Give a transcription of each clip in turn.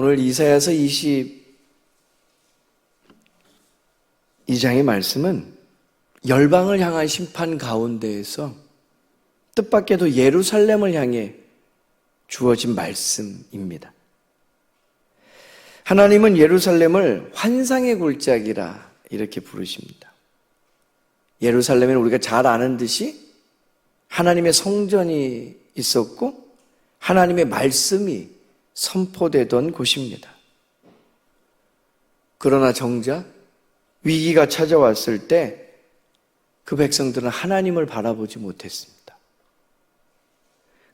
오늘 이사야서 22장의 말씀은 열방을 향한 심판 가운데에서 뜻밖에도 예루살렘을 향해 주어진 말씀입니다. 하나님은 예루살렘을 환상의 골짜기라 이렇게 부르십니다. 예루살렘은 우리가 잘 아는 듯이 하나님의 성전이 있었고 하나님의 말씀이 선포되던 곳입니다. 그러나 정작 위기가 찾아왔을 때 그 백성들은 하나님을 바라보지 못했습니다.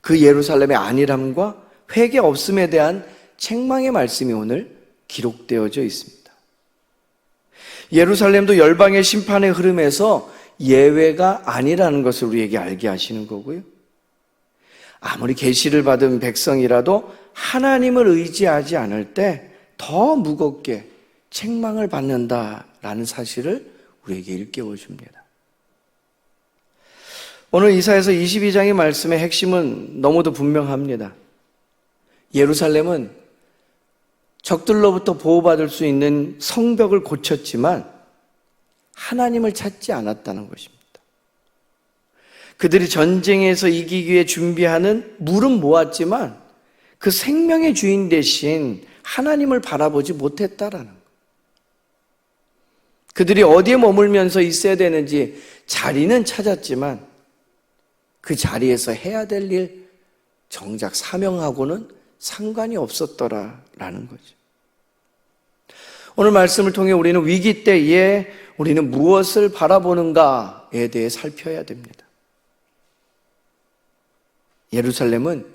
그 예루살렘의 안일함과 회개 없음에 대한 책망의 말씀이 오늘 기록되어져 있습니다. 예루살렘도 열방의 심판의 흐름에서 예외가 아니라는 것을 우리에게 알게 하시는 거고요. 아무리 계시를 받은 백성이라도 하나님을 의지하지 않을 때 더 무겁게 책망을 받는다라는 사실을 우리에게 일깨워 줍니다. 오늘 이사야서 22장의 말씀의 핵심은 너무도 분명합니다. 예루살렘은 적들로부터 보호받을 수 있는 성벽을 고쳤지만 하나님을 찾지 않았다는 것입니다. 그들이 전쟁에서 이기기 위해 준비하는 물은 모았지만 그 생명의 주인 대신 하나님을 바라보지 못했다라는 것. 그들이 어디에 머물면서 있어야 되는지 자리는 찾았지만 그 자리에서 해야 될 일, 정작 사명하고는 상관이 없었더라라는 거죠. 오늘 말씀을 통해 우리는 위기 때에 우리는 무엇을 바라보는가에 대해 살펴야 됩니다. 예루살렘은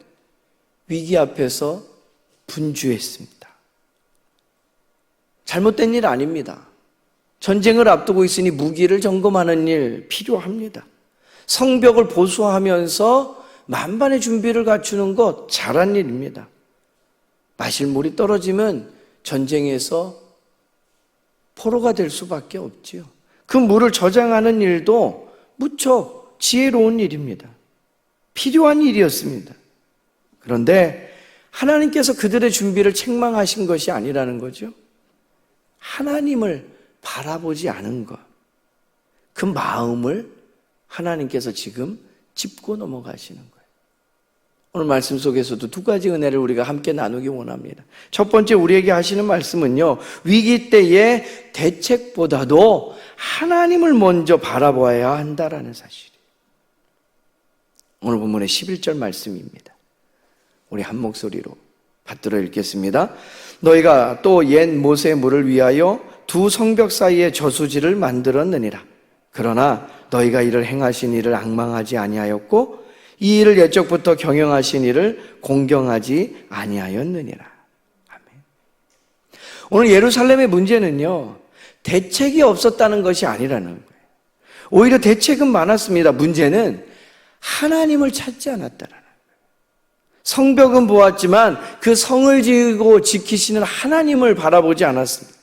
위기 앞에서 분주했습니다. 잘못된 일 아닙니다. 전쟁을 앞두고 있으니 무기를 점검하는 일 필요합니다. 성벽을 보수하면서 만반의 준비를 갖추는 것 잘한 일입니다. 마실 물이 떨어지면 전쟁에서 포로가 될 수밖에 없지요. 그 물을 저장하는 일도 무척 지혜로운 일입니다. 필요한 일이었습니다. 그런데 하나님께서 그들의 준비를 책망하신 것이 아니라는 거죠. 하나님을 바라보지 않은 것, 그 마음을 하나님께서 지금 짚고 넘어가시는 거예요. 오늘 말씀 속에서도 두 가지 은혜를 우리가 함께 나누기 원합니다. 첫 번째 우리에게 하시는 말씀은요, 위기 때의 대책보다도 하나님을 먼저 바라봐야 한다라는 사실이에요. 오늘 본문의 11절 말씀입니다. 우리 한 목소리로 받들어 읽겠습니다. 너희가 또 옛 모세 물을 위하여 두 성벽 사이에 저수지를 만들었느니라. 그러나 너희가 이를 행하신 이를 앙망하지 아니하였고 이 일을 옛적부터 경영하신 이를 공경하지 아니하였느니라. 아멘. 오늘 예루살렘의 문제는요, 대책이 없었다는 것이 아니라는 거예요. 오히려 대책은 많았습니다. 문제는 하나님을 찾지 않았다라는 거예요. 성벽은 보았지만 그 성을 지고 지키시는 하나님을 바라보지 않았습니다.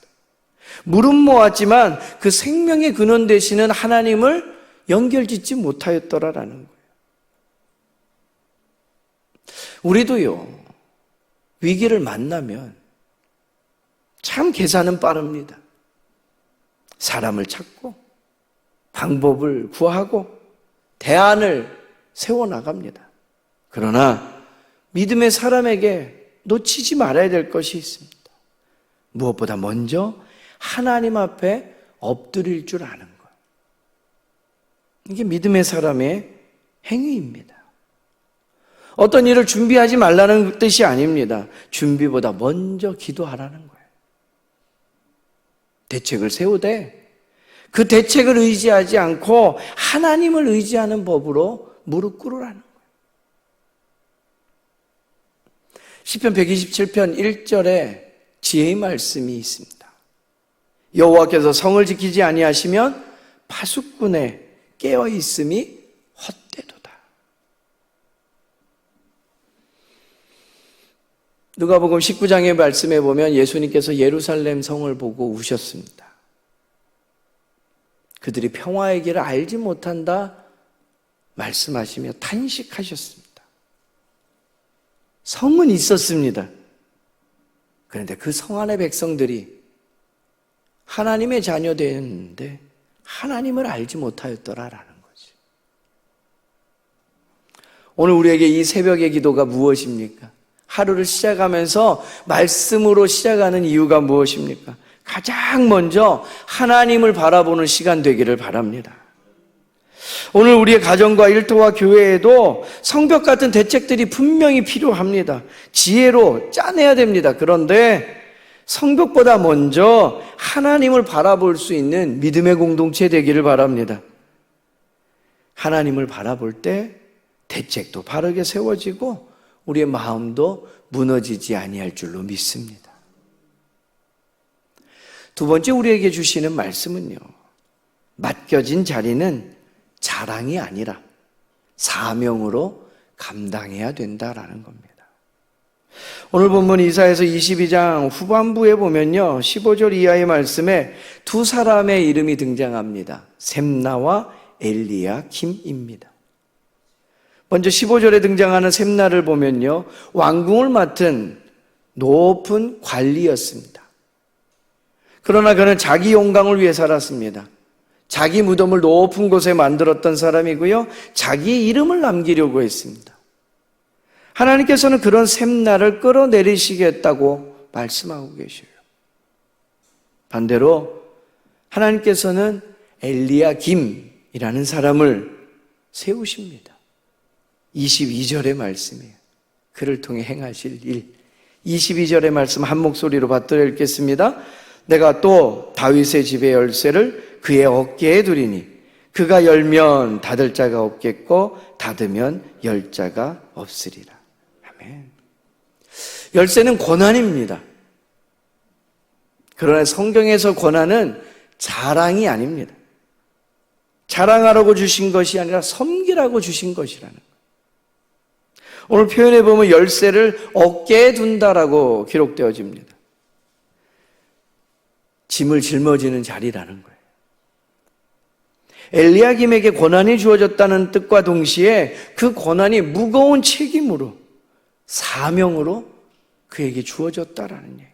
물은 모았지만 그 생명의 근원 되시는 하나님을 연결짓지 못하였더라라는 거예요. 우리도요, 위기를 만나면 참 계산은 빠릅니다. 사람을 찾고 방법을 구하고 대안을 세워나갑니다. 그러나 믿음의 사람에게 놓치지 말아야 될 것이 있습니다. 무엇보다 먼저 하나님 앞에 엎드릴 줄 아는 것. 이게 믿음의 사람의 행위입니다. 어떤 일을 준비하지 말라는 뜻이 아닙니다. 준비보다 먼저 기도하라는 거예요. 대책을 세우되 그 대책을 의지하지 않고 하나님을 의지하는 법으로 무릎 꿇으라는 거예요. 시편 127편 1절에 지혜의 말씀이 있습니다. 여호와께서 성을 지키지 아니하시면 파수꾼에 깨어 있음이 헛되도다. 누가복음 19장의 말씀에 보면 예수님께서 예루살렘 성을 보고 우셨습니다. 그들이 평화의 길을 알지 못한다 말씀하시며 탄식하셨습니다. 성은 있었습니다. 그런데 그 성 안의 백성들이 하나님의 자녀 되었는데 하나님을 알지 못하였더라라는 거지. 오늘 우리에게 이 새벽의 기도가 무엇입니까? 하루를 시작하면서 말씀으로 시작하는 이유가 무엇입니까? 가장 먼저 하나님을 바라보는 시간 되기를 바랍니다. 오늘 우리의 가정과 일터와 교회에도 성벽 같은 대책들이 분명히 필요합니다. 지혜로 짜내야 됩니다. 그런데 성벽보다 먼저 하나님을 바라볼 수 있는 믿음의 공동체 되기를 바랍니다. 하나님을 바라볼 때 대책도 바르게 세워지고 우리의 마음도 무너지지 아니할 줄로 믿습니다. 두 번째 우리에게 주시는 말씀은요, 맡겨진 자리는 자랑이 아니라 사명으로 감당해야 된다라는 겁니다. 오늘 본문 이사야서 22장 후반부에 보면요, 15절 이하의 말씀에 두 사람의 이름이 등장합니다. 셈나와 엘리야김입니다. 먼저 15절에 등장하는 셈나를 보면요, 왕궁을 맡은 높은 관리였습니다. 그러나 그는 자기 영광을 위해 살았습니다. 자기 무덤을 높은 곳에 만들었던 사람이고요, 자기 이름을 남기려고 했습니다. 하나님께서는 그런 셈나를 끌어내리시겠다고 말씀하고 계셔요. 반대로 하나님께서는 엘리야김이라는 사람을 세우십니다. 22절의 말씀이에요. 그를 통해 행하실 일. 22절의 말씀 한 목소리로 받들어 읽겠습니다. 내가 또 다윗의 집의 열쇠를 그의 어깨에 두리니 그가 열면 닫을 자가 없겠고 닫으면 열 자가 없으리라. 아멘. 열쇠는 권한입니다. 그러나 성경에서 권한은 자랑이 아닙니다. 자랑하라고 주신 것이 아니라 섬기라고 주신 것이라는 거예요. 오늘 표현해 보면 열쇠를 어깨에 둔다라고 기록되어집니다. 짐을 짊어지는 자리라는 거예요. 엘리야김에게 권한이 주어졌다는 뜻과 동시에 그 권한이 무거운 책임으로, 사명으로 그에게 주어졌다라는 얘기예요.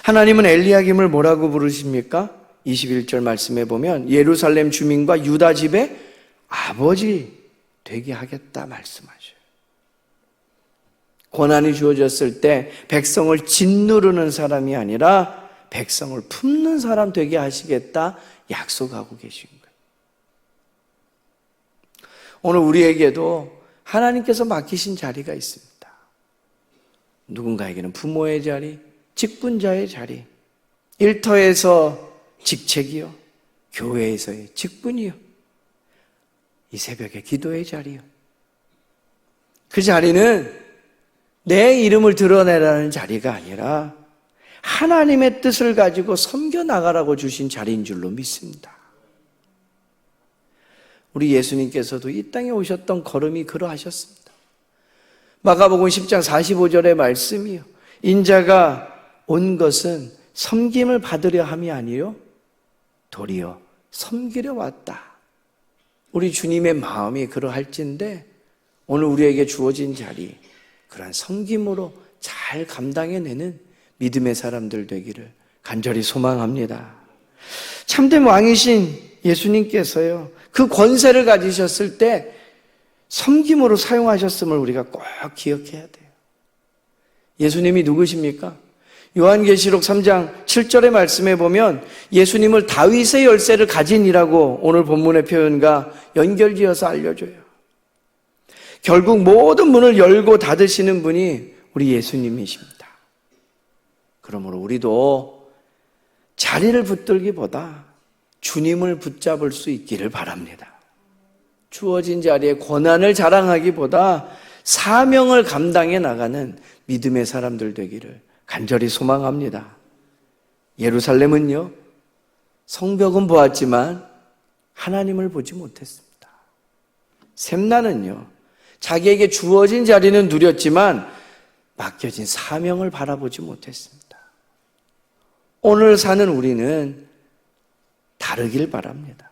하나님은 엘리야김을 뭐라고 부르십니까? 21절 말씀에 보면 예루살렘 주민과 유다 집의 아버지 되게 하겠다 말씀하셔요. 권한이 주어졌을 때 백성을 짓누르는 사람이 아니라 백성을 품는 사람 되게 하시겠다 약속하고 계신 거예요. 오늘 우리에게도 하나님께서 맡기신 자리가 있습니다. 누군가에게는 부모의 자리, 직분자의 자리, 일터에서 직책이요, 교회에서의 직분이요, 이 새벽에 기도의 자리요. 그 자리는 내 이름을 드러내라는 자리가 아니라 하나님의 뜻을 가지고 섬겨나가라고 주신 자리인 줄로 믿습니다. 우리 예수님께서도 이 땅에 오셨던 걸음이 그러하셨습니다. 마가복음 10장 45절의 말씀이요, 인자가 온 것은 섬김을 받으려 함이 아니요 도리어 섬기려 왔다. 우리 주님의 마음이 그러할진데 오늘 우리에게 주어진 자리, 그러한 섬김으로 잘 감당해내는 믿음의 사람들 되기를 간절히 소망합니다. 참된 왕이신 예수님께서요, 그 권세를 가지셨을 때 섬김으로 사용하셨음을 우리가 꼭 기억해야 돼요. 예수님이 누구십니까? 요한계시록 3장 7절의 말씀에 보면 예수님을 다윗의 열쇠를 가진이라고 오늘 본문의 표현과 연결지어서 알려줘요. 결국 모든 문을 열고 닫으시는 분이 우리 예수님이십니다. 그러므로 우리도 자리를 붙들기보다 주님을 붙잡을 수 있기를 바랍니다. 주어진 자리에 권한을 자랑하기보다 사명을 감당해 나가는 믿음의 사람들 되기를 간절히 소망합니다. 예루살렘은요, 성벽은 보았지만 하나님을 보지 못했습니다. 셈나는요, 자기에게 주어진 자리는 누렸지만 맡겨진 사명을 바라보지 못했습니다. 오늘 사는 우리는 다르길 바랍니다.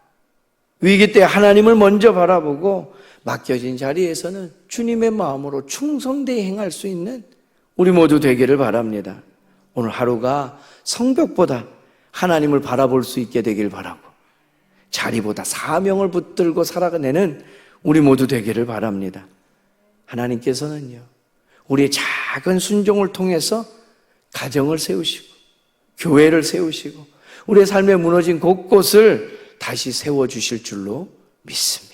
위기 때 하나님을 먼저 바라보고 맡겨진 자리에서는 주님의 마음으로 충성되이 행할 수 있는 우리 모두 되기를 바랍니다. 오늘 하루가 성벽보다 하나님을 바라볼 수 있게 되길 바라고, 자리보다 사명을 붙들고 살아내는 우리 모두 되기를 바랍니다. 하나님께서는요, 우리의 작은 순종을 통해서 가정을 세우시고 교회를 세우시고 우리의 삶에 무너진 곳곳을 다시 세워주실 줄로 믿습니다.